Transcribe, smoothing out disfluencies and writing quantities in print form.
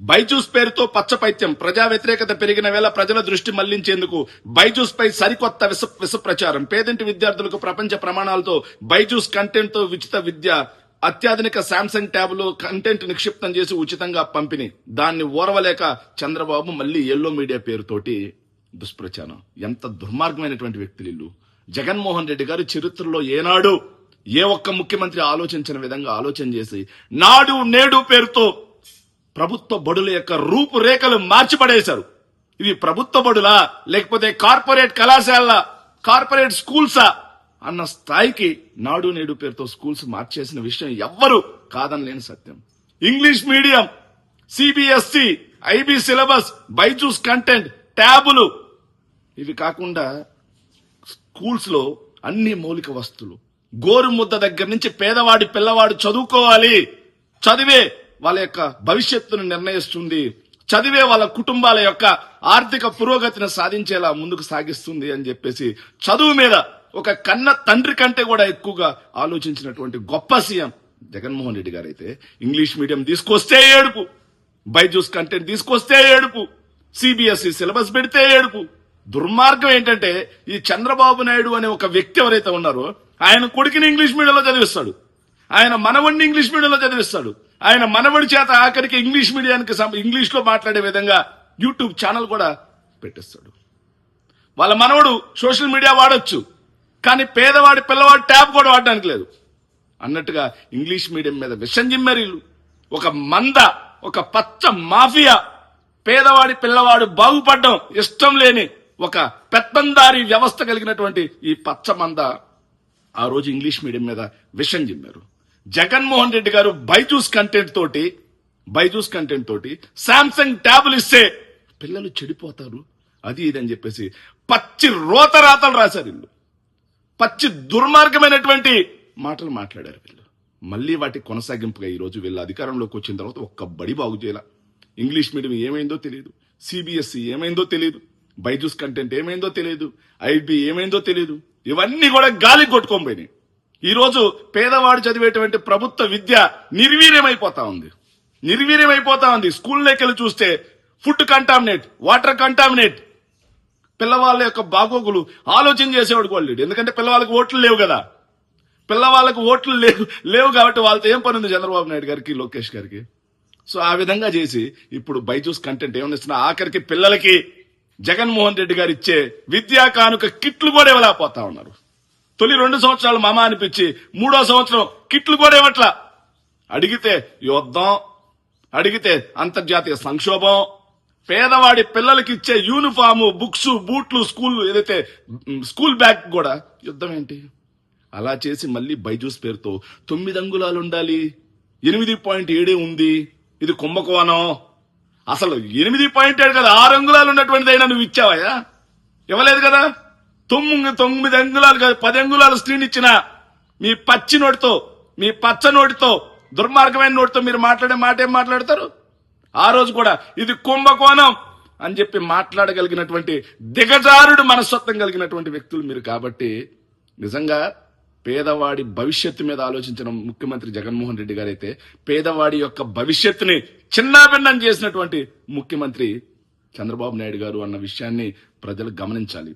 బైజూస్ పేరుతో పచ్చపైత్యం, ప్రజా వ్యతిరేకత పెరిగిన వేళ ప్రజల దృష్టి మళ్లించేందుకు బైజూస్ పై సరికొత్త విష ప్రచారం. పేదింటి విద్యార్థులకు ప్రపంచ ప్రమాణాలతో బైజూస్ కంటెంట్ తో ఉచిత విద్య, అత్యాధునిక శాంసంగ్ ట్యాబ్ లో కంటెంట్ నిక్షిప్తం చేసి ఉచితంగా పంపిణీ. దాన్ని ఓర్వలేక చంద్రబాబు మళ్లీ ఎల్లో మీడియా పేరుతోటి దుష్ప్రచారం. ఎంత దుర్మార్గమైనటువంటి వ్యక్తులు వీళ్ళు. జగన్మోహన్ రెడ్డి గారు చరిత్రలో ఏనాడు ఏ ఒక్క ముఖ్యమంత్రి ఆలోచించిన విధంగా ఆలోచన చేసి నాడు నేడు పేరుతో ప్రభుత్వ బడుల యొక్క రూపురేఖలు మార్చిపడేశారు. ఇవి ప్రభుత్వ బడులా లేకపోతే కార్పొరేట్ కళాశాల, కార్పొరేట్ స్కూల్సా అన్న స్థాయికి నాడు నేడు పేరుతో స్కూల్స్ మార్చేసిన విషయం ఎవ్వరు కాదనలేని సత్యం. English medium, CBSE, IB syllabus, Byju's content, ట్యాబులు, ఇవి కాకుండా స్కూల్స్ లో అన్ని మౌలిక వస్తువులు, గోరుముద్ద దగ్గర నుంచి పేదవాడి పిల్లవాడు చదువుకోవాలి. చదివే వాళ్ళ యొక్క భవిష్యత్తును నిర్ణయిస్తుంది. చదివే వాళ్ళ కుటుంబాల యొక్క ఆర్థిక పురోగతిని సాధించేలా ముందుకు సాగిస్తుంది అని చెప్పేసి చదువు మీద ఒక కన్న తండ్రి కంటే కూడా ఎక్కువగా ఆలోచించినటువంటి గొప్ప సీఎం జగన్మోహన్ రెడ్డి గారు అయితే ఇంగ్లీష్ మీడియం తీసుకొస్తే ఏడుపు, బైజూస్ కంటెంట్ తీసుకొస్తే ఏడుపు, సిబిఎస్ఈ సిలబస్ పెడితే ఏడుపు. దుర్మార్గం ఏంటంటే ఈ చంద్రబాబు నాయుడు అనే ఒక వ్యక్తి ఎవరైతే ఉన్నారో ఆయన కొడుకుని ఇంగ్లీష్ మీడియంలో చదివిస్తాడు, ఆయన మనవడిని ఇంగ్లీష్ మీడియంలో చదివిస్తాడు, ఆయన మనవడి చేత ఆఖరికి ఇంగ్లీష్ మీడియానికి ఇంగ్లీష్ లో మాట్లాడే విధంగా యూట్యూబ్ ఛానల్ కూడా పెట్టిస్తాడు. వాళ్ళ మనవడు సోషల్ మీడియా వాడొచ్చు, కానీ పేదవాడి పిల్లవాడి ట్యాబ్ కూడా వాడడానికి లేదు అన్నట్టుగా ఇంగ్లీష్ మీడియం మీద విషం జిమ్మెరీలు. ఒక మంద, ఒక పచ్చ మాఫియా, పేదవాడి పిల్లవాడు బాగుపడడం ఇష్టం లేని ఒక పెత్తందారీ వ్యవస్థ కలిగినటువంటి ఈ పచ్చ మంద ఆ రోజు ఇంగ్లీష్ మీడియం మీద విషం జిమ్మారు. జగన్మోహన్ రెడ్డి గారు బైజూస్ కంటెంట్ తోటి శాంసంగ్ ట్యాబులు ఇస్తే పిల్లలు చెడిపోతారు, అది ఇదని చెప్పేసి పచ్చి రోతరాతలు రాశారు వీళ్ళు. పచ్చి దుర్మార్గమైనటువంటి మాటలు మాట్లాడారు వీళ్ళు. మళ్లీ వాటి కొనసాగింపుగా ఈ రోజు వీళ్ళు అధికారంలోకి వచ్చిన తర్వాత ఒక్క బడి బాగు చేయాల. ఇంగ్లీష్ మీడియం ఏమైందో తెలియదు, సిబిఎస్ఈ ఏమైందో తెలియదు, బైజూస్ కంటెంట్ ఏమైందో తెలియదు, ఐబీ ఏమైందో తెలియదు. ఇవన్నీ కూడా గాలి కొట్టుకోపోయినాయి. ఈ రోజు పేదవాడు చదివేటువంటి ప్రభుత్వ విద్య నిర్వీర్యమైపోతా ఉంది. స్కూల్లోకి వెళ్ళి చూస్తే ఫుడ్ కంటామినేట్, వాటర్ కంటామినేట్. పిల్లవాళ్ళ యొక్క బాగోగులు ఆలోచన చేసేవాడు వాళ్ళు. ఎందుకంటే పిల్లవాళ్ళకి ఓట్లు లేవు కదా, పిల్లవాళ్ళకు ఓట్లు లేవు కాబట్టి వాళ్ళతో ఏం పని ఉంది చంద్రబాబు నాయుడు గారికి, లోకేష్ గారికి. సో ఆ విధంగా చేసి ఇప్పుడు బైజూస్ కంటెంట్ ఏమనిస్తున్నా ఆఖరికి పిల్లలకి జగన్మోహన్ రెడ్డి గారు ఇచ్చే విద్యా కానుక కిట్లు కూడా ఇవ్వలేకపోతా ఉన్నారు. తొలి 2 సంవత్సరాలు మామ అనిపించి 3వ సంవత్సరం కిట్లు కూడా ఇవ్వట్లా. అడిగితే యుద్ధం, అడిగితే అంతర్జాతీయ సంక్షోభం. పేదవాడి పిల్లలకి ఇచ్చే యూనిఫాము, బుక్స్, బూట్లు, ఏదైతే స్కూల్ బ్యాగ్ కూడా యుద్ధం ఏంటి? అలా చేసి మళ్ళీ బైజూస్ పేరుతో 9 అంగుళాలు ఉండాలి, 8.7 ఉంది, ఇది కుంభకోణం. అసలు 8.7 కదా, 6 అంగుళాలు ఉన్నటువంటిది అయినా నువ్వు ఇచ్చావా? ఇవ్వలేదు కదా. 9 అంగుళాలు కాదు, 10 అంగుళాలు స్క్రీన్ ఇచ్చిన మీ పచ్చి నోటితో, మీ పచ్చ నోటితో, దుర్మార్గమైన నోటితో మీరు మాట్లాడే మాట ఏం మాట్లాడతారు? ఆ రోజు కూడా ఇది కుంభకోణం అని చెప్పి మాట్లాడగలిగినటువంటి దిగజారుడు మనస్తత్వం కలిగినటువంటి వ్యక్తులు మీరు. కాబట్టి నిజంగా పేదవాడి భవిష్యత్తు మీద ఆలోచించిన ముఖ్యమంత్రి జగన్మోహన్ రెడ్డి గారైతే పేదవాడి యొక్క భవిష్యత్తుని చిన్నాభిన్నం చేసినటువంటి ముఖ్యమంత్రి చంద్రబాబు నాయుడు గారు అన్న విషయాన్ని ప్రజలు గమనించాలి.